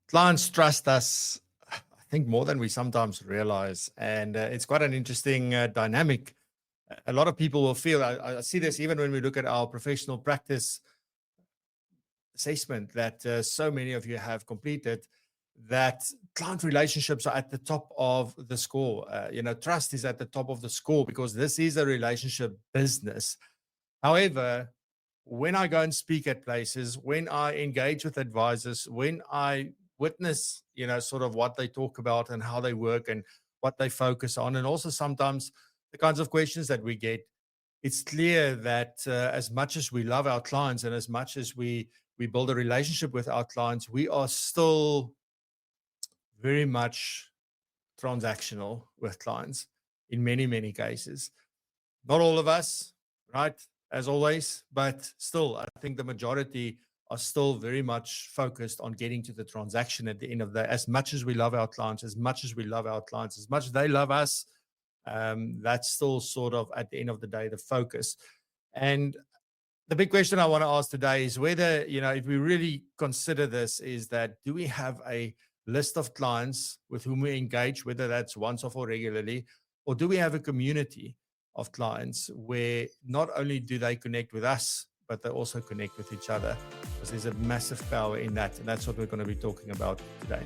Clients trust us, I think, more than we sometimes realize. And it's quite an interesting dynamic. A lot of people will feel, I see this even when we look at our professional practice assessment that so many of you have completed, that client relationships are at the top of the score. Trust is at the top of the score because this is a relationship business. However, when I go and speak at places, when I engage with advisors, when I witness, sort of what they talk about and how they work and what they focus on, and also sometimes the kinds of questions that we get, it's clear that as much as we love our clients and as much as we build a relationship with our clients, we are still very much transactional with clients in many, many cases. Not all of us, right? As always, but still, I think the majority are still very much focused on getting to the transaction at the end of the day. As much as we love our clients, as much as we love our clients, as much as they love us, that's still sort of at the end of the day the focus. And the big question I want to ask today is whether, if we really consider this, is that do we have a list of clients with whom we engage, whether that's once off or regularly, or do we have a community of clients where not only do they connect with us, but they also connect with each other? Because there's a massive power in that. And that's what we're going to be talking about today.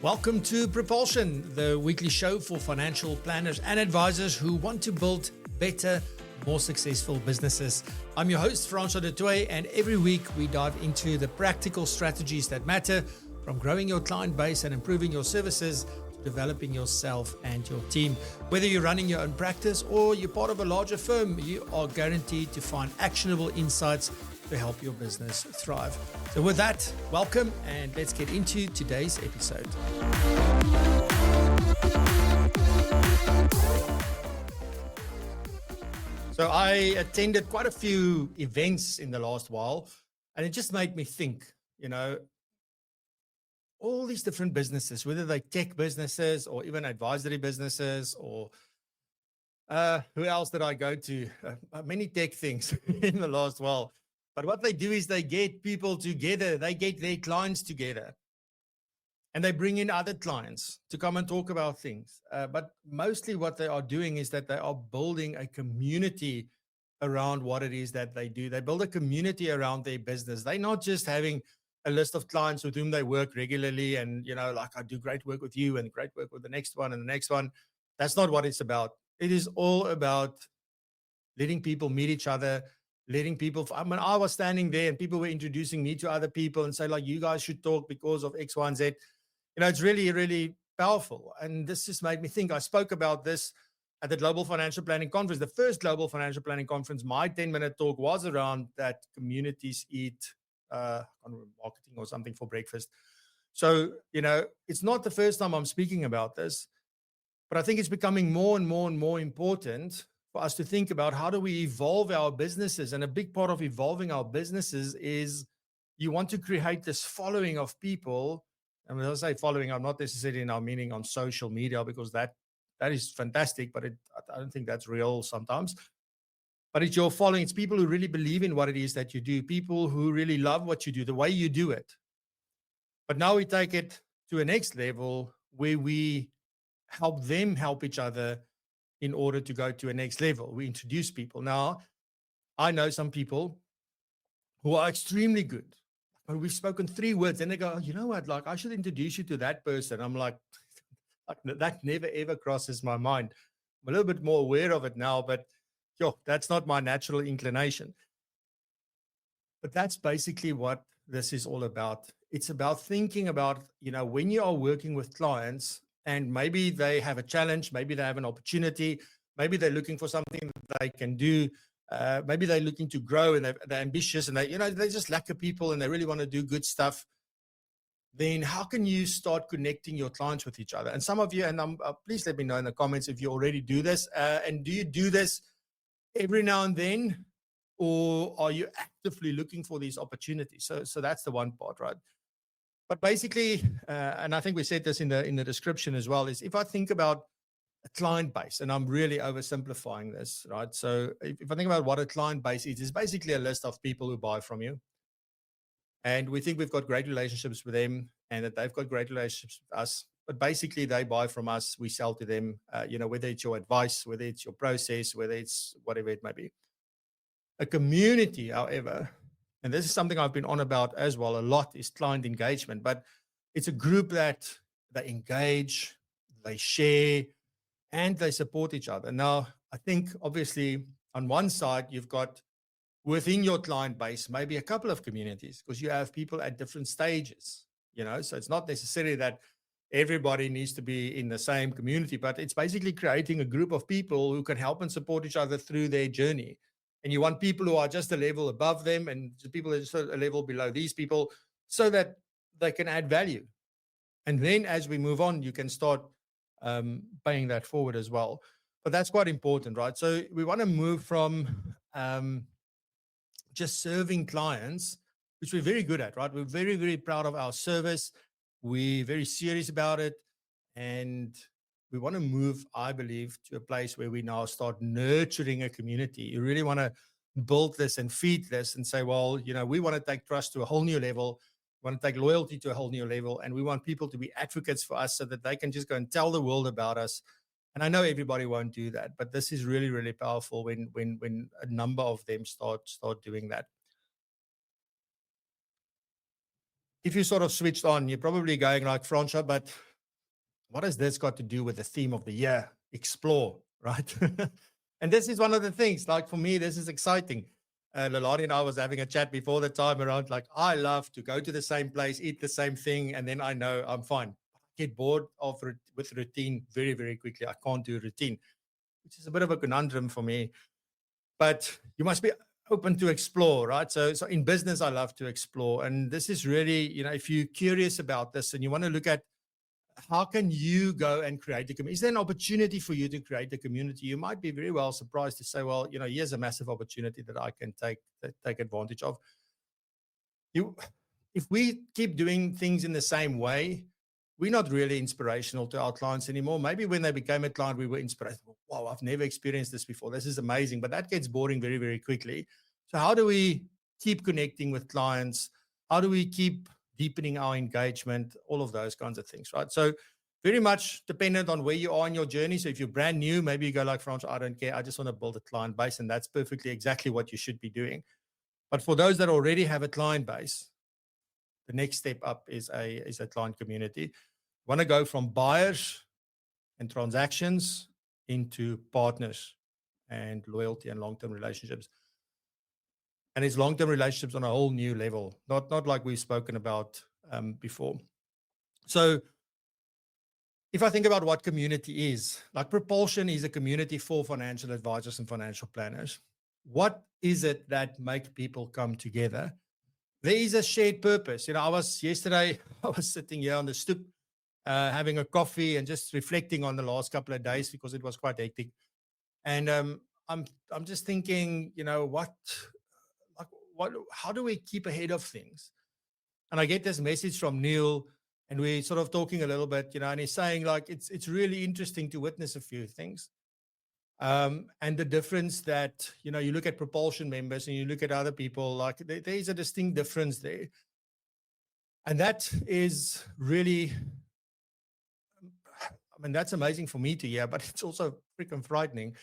Welcome to Propulsion, the weekly show for financial planners and advisors who want to build better, more successful businesses. I'm your host, Francois du Toit, and every week we dive into the practical strategies that matter, from growing your client base and improving your services to developing yourself and your team. Whether you're running your own practice or you're part of a larger firm, you are guaranteed to find actionable insights to help your business thrive. So with that, welcome, and let's get into today's episode. So I attended quite a few events in the last while, and it just made me think, all these different businesses, whether they're tech businesses or even advisory businesses, or who else did I go to? Many tech things in the last while. But what they do is they get people together, they get their clients together, and they bring in other clients to come and talk about things. But mostly what they are doing is that they are building a community around what it is that they do. They build a community around their business. They're not just having a list of clients with whom they work regularly and, like I do great work with you and great work with the next one and the next one. That's not what it's about. It is all about letting people meet each other, letting people, I was standing there and people were introducing me to other people and say, like, you guys should talk because of X, Y, and Z. It's really, really powerful. And this just made me think. I spoke about this at the Global Financial Planning Conference, the first Global Financial Planning Conference. My 10-minute talk was around that communities eat marketing or something for breakfast. So, it's not the first time I'm speaking about this, but I think it's becoming more and more and more important for us to think about how do we evolve our businesses. And a big part of evolving our businesses is you want to create this following of people. And when I say following, I'm not necessarily now meaning on social media, because that is fantastic, but I don't think that's real sometimes. But it's your following. It's people who really believe in what it is that you do, people who really love what you do, the way you do it. But now we take it to a next level where we help them help each other in order to go to a next level. We introduce people. Now, I know some people who are extremely good, but we've spoken 3 words and they go, you know what, like I should introduce you to that person. I'm like, that never ever crosses my mind. I'm a little bit more aware of it now, but that's not my natural inclination. But that's basically what this is all about. It's about thinking about, when you are working with clients and maybe they have a challenge, maybe they have an opportunity, maybe they're looking for something that they can do. Maybe they're looking to grow and they're ambitious and they just lack of people and they really want to do good stuff. Then how can you start connecting your clients with each other? And some of you, and please let me know in the comments if you already do this. And do you do this every now and then, or are you actively looking for these opportunities? So that's the one part, right? But basically, and I think we said this in the description as well, is if I think about a client base, and I'm really oversimplifying this, right? So if I think about what a client base is, it's basically a list of people who buy from you. And we think we've got great relationships with them and that they've got great relationships with us. But basically, they buy from us, we sell to them, whether it's your advice, whether it's your process, whether it's whatever it may be. A community, however, and this is something I've been on about as well a lot, is client engagement. But it's a group that they engage, they share, and they support each other. Now, I think obviously on one side, you've got within your client base, maybe a couple of communities, because you have people at different stages, so it's not necessarily that everybody needs to be in the same community, but it's basically creating a group of people who can help and support each other through their journey. And you want people who are just a level above them and people who are just a level below these people so that they can add value. And then as we move on, you can start paying that forward as well. But that's quite important, right? So we want to move from just serving clients, which we're very good at, right? We're very, very proud of our service. We're very serious about it. And we want to move, I believe, to a place where we now start nurturing a community. You really want to build this and feed this and say, well, we want to take trust to a whole new level. We want to take loyalty to a whole new level. And we want people to be advocates for us so that they can just go and tell the world about us. And I know everybody won't do that, but this is really, really powerful when a number of them start doing that. If you sort of switched on, you're probably going like, Francois, but what has this got to do with the theme of the year? Explore, right? And this is one of the things, like for me, this is exciting. Lolani and I was having a chat before the time around, like, I love to go to the same place, eat the same thing, and then I know I'm fine. I get bored with routine very, very quickly. I can't do routine, which is a bit of a conundrum for me. But you must be open to explore, right? So in business, I love to explore. And this is really, if you're curious about this and you want to look at how can you go and create a community? Is there an opportunity for you to create a community? You might be very well surprised to say, well, here's a massive opportunity that I can take advantage of. If we keep doing things in the same way, we're not really inspirational to our clients anymore. Maybe when they became a client, we were inspirational. Wow, I've never experienced this before. This is amazing. But that gets boring very, very quickly. So how do we keep connecting with clients? How do we keep deepening our engagement? All of those kinds of things, right? So very much dependent on where you are in your journey. So if you're brand new, maybe you go like, Francois, I don't care. I just want to build a client base. And that's perfectly exactly what you should be doing. But for those that already have a client base, the next step up is a client community. Want to go from buyers and transactions into partners and loyalty and long-term relationships. And it's long-term relationships on a whole new level, not like we've spoken about before. So if I think about what community is, like Propulsion is a community for financial advisors and financial planners. What is it that makes people come together? There is a shared purpose. Yesterday, I was sitting here on the stoop, having a coffee and just reflecting on the last couple of days because it was quite hectic. And I'm just thinking, how do we keep ahead of things? And I get this message from Neil, and we're sort of talking a little bit, and he's saying like it's really interesting to witness a few things. And the difference that, you look at Propulsion members and you look at other people, like there is a distinct difference there. And that is really, that's amazing for me to hear, but it's also freaking frightening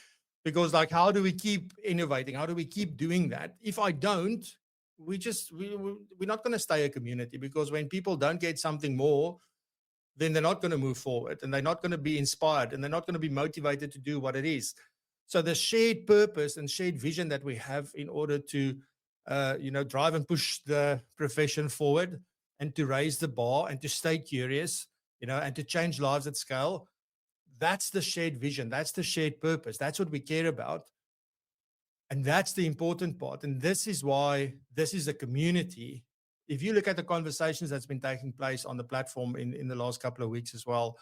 because like, how do we keep innovating? How do we keep doing that? If I don't, we're not going to stay a community, because when people don't get something more, then they're not going to move forward and they're not going to be inspired and they're not going to be motivated to do what it is. So the shared purpose and shared vision that we have in order to, drive and push the profession forward and to raise the bar and to stay curious, and to change lives at scale. That's the shared vision. That's the shared purpose. That's what we care about. And that's the important part. And this is why this is a community. If you look at the conversations that's been taking place on the platform in the last couple of weeks as well,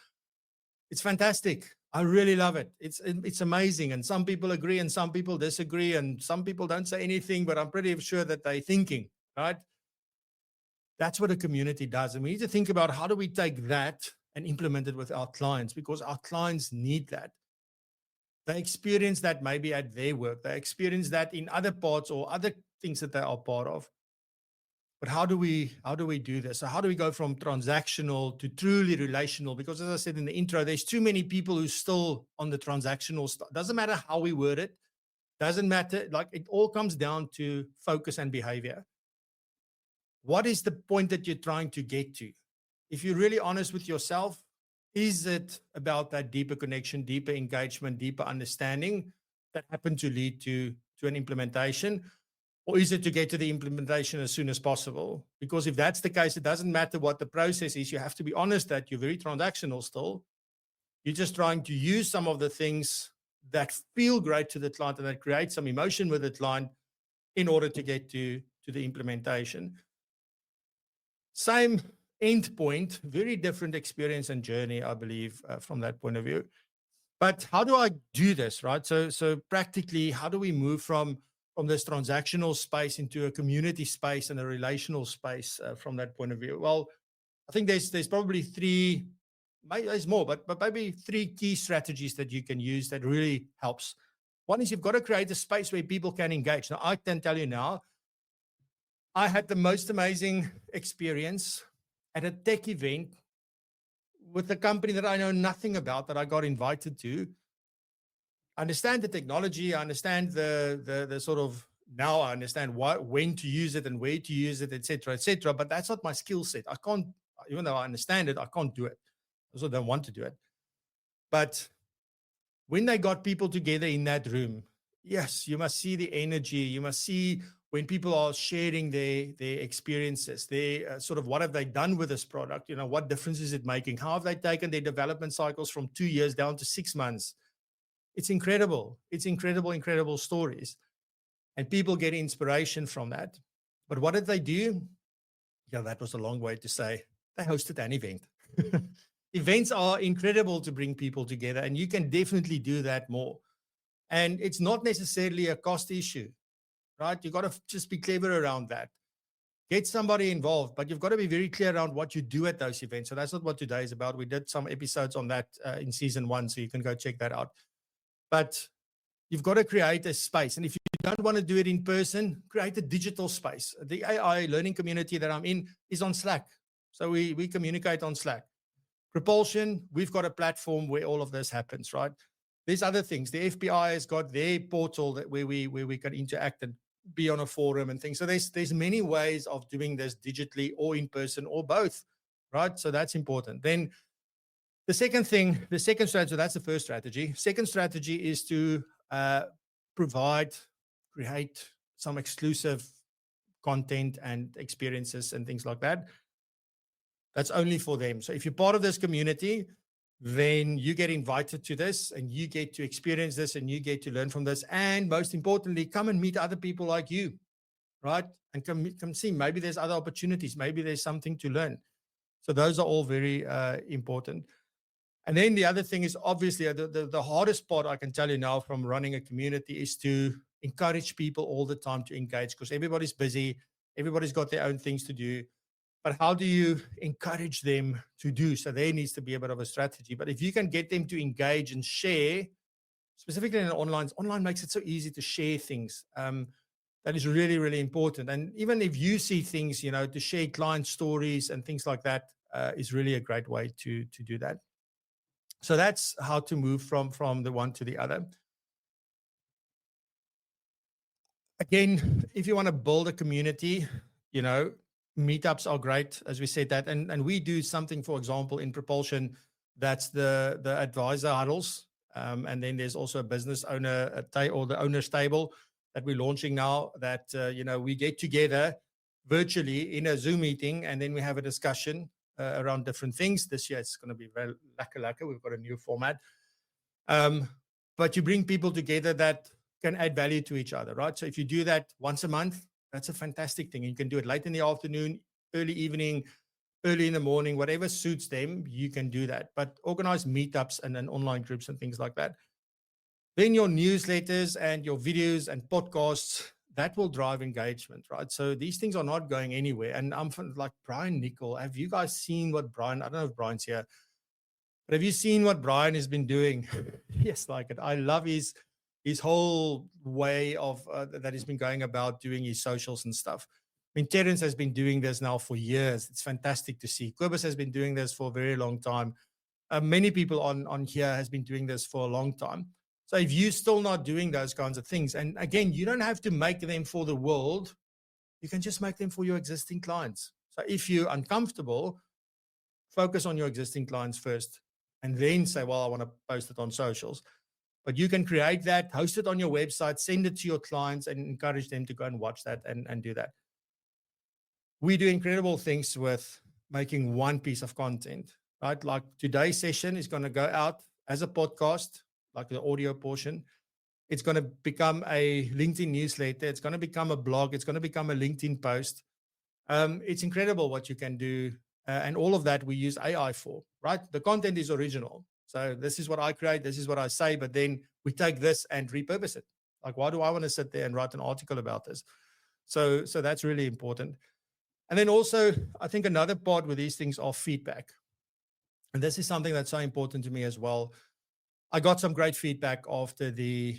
it's fantastic. I really love it. It's amazing. And some people agree and some people disagree and some people don't say anything, but I'm pretty sure that they're thinking, right? That's what a community does. And we need to think about how do we take that and implement it with our clients, because our clients need that. They experience that maybe at their work. They experience that in other parts or other things that they are part of. But how do we do this? So how do we go from transactional to truly relational? Because as I said in the intro, there's too many people who still on the transactional stuff. Doesn't matter how we word it, doesn't matter. Like, it all comes down to focus and behavior. What is the point that you're trying to get to? If you're really honest with yourself, is it about that deeper connection, deeper engagement, deeper understanding that happen to lead to an implementation? Or is it to get to the implementation as soon as possible? Because if that's the case, it doesn't matter what the process is. You have to be honest that you're very transactional still. You're just trying to use some of the things that feel great to the client and that create some emotion with the client in order to get to the implementation. Same end point, very different experience and journey, I believe, from that point of view. But how do I do this, right? So practically, how do we move from this transactional space into a community space and a relational space from that point of view? Well, I think there's probably three, maybe there's more, but maybe three key strategies that you can use that really helps. One is you've got to create a space where people can engage. Now, I can tell you now, I had the most amazing experience at a tech event with a company that I know nothing about, that I got invited to. I understand the technology. I understand the sort of, now I understand when to use it and where to use it, et cetera, but that's not my skill set. I can't, even though I understand it, I can't do it. I also don't want to do it. But when they got people together in that room, yes, you must see the energy. You must see when people are sharing their experiences, their sort of what have they done with this product? What difference is it making? How have they taken their development cycles from 2 years down to 6 months? It's incredible. It's incredible stories. And people get inspiration from that. But what did they do? Yeah, that was a long way to say they hosted an event. Events are incredible to bring people together, and you can definitely do that more. And it's not necessarily a cost issue, right? You've got to just be clever around that. Get somebody involved, but you've got to be very clear around what you do at those events. So that's not what today is about. We did some episodes on that in season 1, so you can go check that out. But you've got to create a space. And if you don't want to do it in person, create a digital space. The AI learning community that I'm in is on Slack. So we communicate on Slack. Propulsion, we've got a platform where all of this happens, right? There's other things. The FBI has got their portal where we can interact and be on a forum and things. So there's many ways of doing this digitally or in person or both, right? So that's important. Then the second strategy, that's the first strategy. Second strategy is to create some exclusive content and experiences and things like that. That's only for them. So if you're part of this community, then you get invited to this and you get to experience this and you get to learn from this. And most importantly, come and meet other people like you, right? And come see, maybe there's other opportunities. Maybe there's something to learn. So those are all very important. And then the other thing is obviously the hardest part I can tell you now from running a community is to encourage people all the time to engage, because everybody's busy. Everybody's got their own things to do. But how do you encourage them to do? So there needs to be a bit of a strategy. But if you can get them to engage and share, specifically in online makes it so easy to share things. That is really, really important. And even if you see things, to share client stories and things like that is really a great way to do that. So that's how to move from the one to the other. Again, if you want to build a community, meetups are great, as we said that. And we do something, for example, in Propulsion, that's the advisor huddles. And then there's also a business owner or the owner's table that we're launching now that, we get together virtually in a Zoom meeting, and then we have a discussion around different things. This year, it's going to be very lekker. We've got a new format. But you bring people together that can add value to each other, right? So if you do that once a month, that's a fantastic thing. You can do it late in the afternoon, early evening, early in the morning, whatever suits them, you can do that. But organize meetups and then online groups and things like that. Then your newsletters and your videos and podcasts, that will drive engagement, right? So these things are not going anywhere. And I'm like Brian Nicol. Have you guys seen what Brian, I don't know if Brian's here, but have you seen what Brian has been doing? Yes, like it. I love his whole way of that he's been going about doing his socials and stuff. mean, Terence has been doing this now for years. It's fantastic to see. Kobus has been doing this for a very long time. Many people on here has been doing this for a long time. So if you're still not doing those kinds of things, and again, you don't have to make them for the world, you can just make them for your existing clients. So if you're uncomfortable, focus on your existing clients first, and then say, well, I want to post it on socials. But you can create that, host it on your website, send it to your clients, and encourage them to go and watch that and do that. We do incredible things with making one piece of content, right? Like today's session is going to go out as a podcast, like the audio portion. It's going to become a LinkedIn newsletter. It's going to become a blog. It's going to become a LinkedIn post. It's incredible what you can do. And all of that we use AI for, right? The content is original. So this is what I create. This is what I say. But then we take this and repurpose it. Like, why do I want to sit there and write an article about this? So that's really important. And then also, I think another part with these things are feedback. And this is something that's so important to me as well. I got some great feedback after the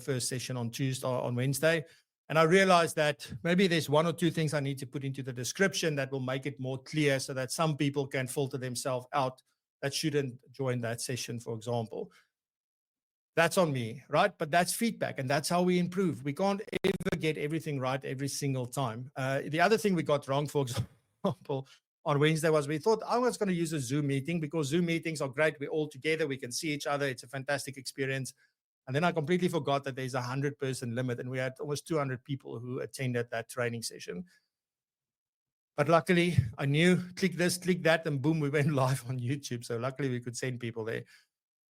first session on Wednesday. And I realized that maybe there's one or two things I need to put into the description that will make it more clear so that some people can filter themselves out that shouldn't join that session, for example. That's on me, right? But that's feedback, and that's how we improve. We can't ever get everything right every single time. The other thing we got wrong, for example, on Wednesday was we thought I was going to use a Zoom meeting because Zoom meetings are great. We're all together. We can see each other. It's a fantastic experience. And then I completely forgot that there's a 100-person limit, and we had almost 200 people who attended that training session. But luckily, I knew, click this, click that, and boom, we went live on YouTube. So luckily, we could send people there.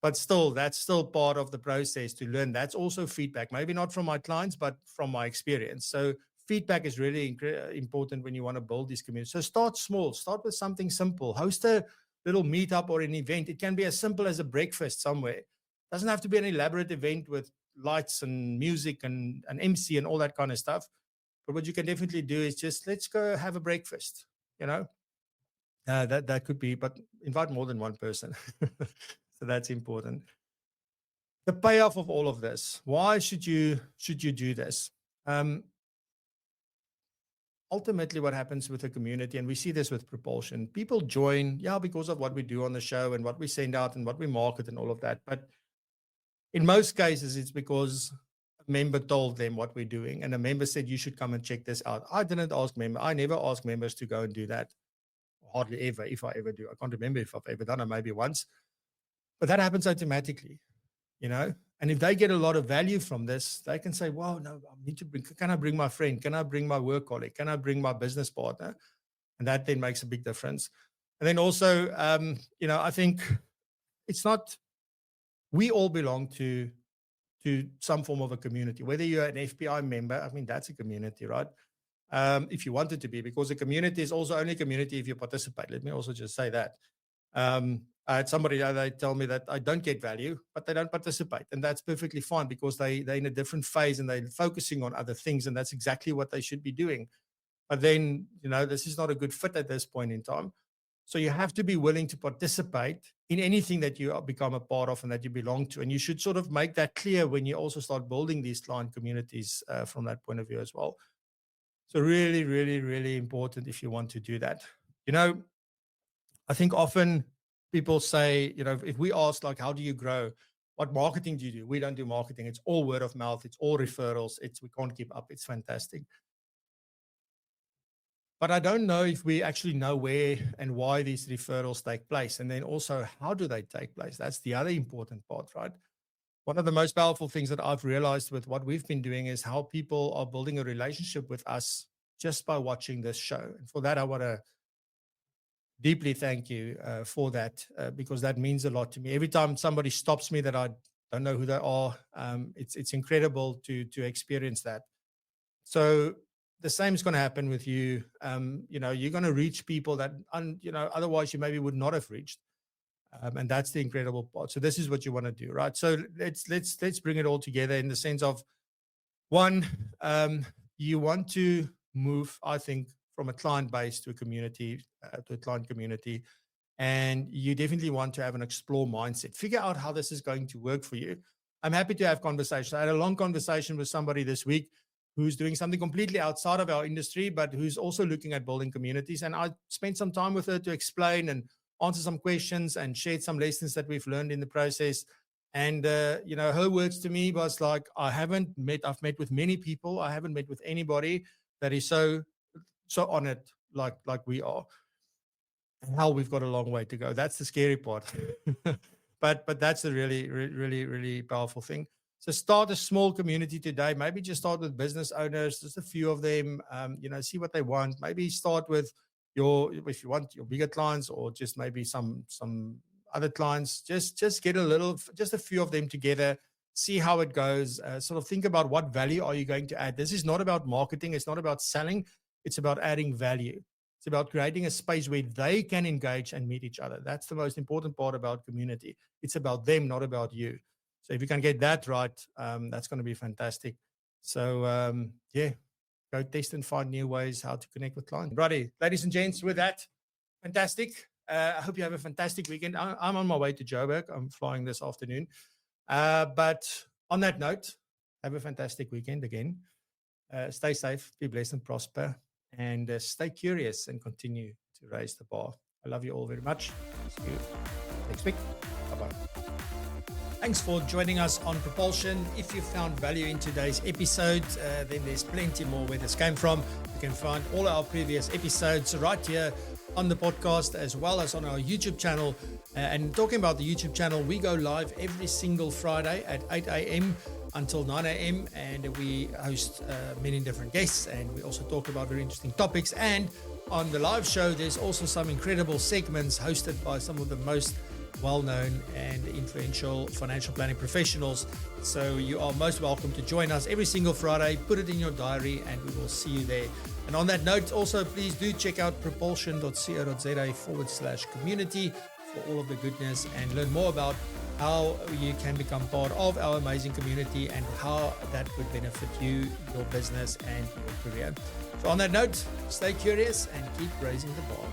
But still, that's still part of the process to learn. That's also feedback, maybe not from my clients, but from my experience. So feedback is really important when you want to build this community. So start small, start with something simple. Host a little meetup or an event. It can be as simple as a breakfast somewhere. It doesn't have to be an elaborate event with lights and music and an MC and all that kind of stuff. But what you can definitely do is just, let's go have a breakfast, that could be, but invite more than one person. So that's important. The payoff of all of this. Why should you do this? Ultimately, what happens with the community, and we see this with Propulsion, people join, because of what we do on the show and what we send out and what we market and all of that. But in most cases, it's because a member told them what we're doing, and a member said, you should come and check this out. I didn't ask members. I never ask members to go and do that. Hardly ever, if I ever do. I can't remember if I've ever done it, maybe once. But that happens automatically, and if they get a lot of value from this, they can say, wow, no, I need to can I bring my friend? Can I bring my work colleague? Can I bring my business partner? And that then makes a big difference. And then also, I think it's not, we all belong to some form of a community, whether you're an FPI member, I mean, that's a community, right? If you want it to be, because a community is also only a community if you participate. Let me also just say that. I had somebody they tell me that I don't get value, but they don't participate. And that's perfectly fine because they're in a different phase and they're focusing on other things. And that's exactly what they should be doing. But then, this is not a good fit at this point in time. So you have to be willing to participate in anything that you become a part of and that you belong to. And you should sort of make that clear when you also start building these client communities from that point of view as well. So really, really, really important if you want to do that. I think often people say, if we ask, like, how do you grow? What marketing do you do? We don't do marketing. It's all word of mouth. It's all referrals. We can't keep up. It's fantastic. But I don't know if we actually know where and why these referrals take place. And then also, how do they take place? That's the other important part, right? One of the most powerful things that I've realized with what we've been doing is how people are building a relationship with us just by watching this show. And for that, I want to deeply thank you for that, because that means a lot to me. Every time somebody stops me that I don't know who they are, it's incredible to experience that. So the same is going to happen with you. You're going to reach people that, otherwise you maybe would not have reached. And that's the incredible part. So this is what you want to do, right? So let's bring it all together in the sense of, one, you want to move, I think, from a client base to a community, to a client community. And you definitely want to have an explore mindset. Figure out how this is going to work for you. I'm happy to have conversations. I had a long conversation with somebody this week who's doing something completely outside of our industry, but who's also looking at building communities. And I spent some time with her to explain and answer some questions and shared some lessons that we've learned in the process. And, her words to me was like, I've met with many people. I haven't met with anybody that is so honored like we are. And how we've got a long way to go. That's the scary part. but that's a really, really, really powerful thing. So start a small community today. Maybe just start with business owners, just a few of them, see what they want. Maybe start with if you want your bigger clients, or just maybe some other clients, just get just a few of them together, see how it goes, sort of think about what value are you going to add. This is not about marketing. It's not about selling. It's about adding value. It's about creating a space where they can engage and meet each other. That's the most important part about community. It's about them, not about you. So if you can get that right, that's going to be fantastic. So go test and find new ways how to connect with clients. Righty, ladies and gents, with that, fantastic. I hope you have a fantastic weekend. I'm on my way to Joburg. I'm flying this afternoon. But on that note, have a fantastic weekend again. Stay safe, be blessed and prosper, and stay curious and continue to raise the bar. I love you all very much. See you next week. Bye-bye. Thanks for joining us on Propulsion. If you found value in today's episode, then there's plenty more where this came from. You can find all our previous episodes right here on the podcast, as well as on our YouTube channel. And talking about the YouTube channel, we go live every single Friday at 8 a.m. until 9 a.m. and we host many different guests, and we also talk about very interesting topics. And on the live show, there's also some incredible segments hosted by some of the most well-known and influential financial planning professionals. So you are most welcome to join us every single Friday. Put it in your diary and we will see you there. And on that note, also please do check out propulsion.co.za/community for all of the goodness, and learn more about how you can become part of our amazing community and how that would benefit you, your business, and your career. So on that note, stay curious and keep raising the bar.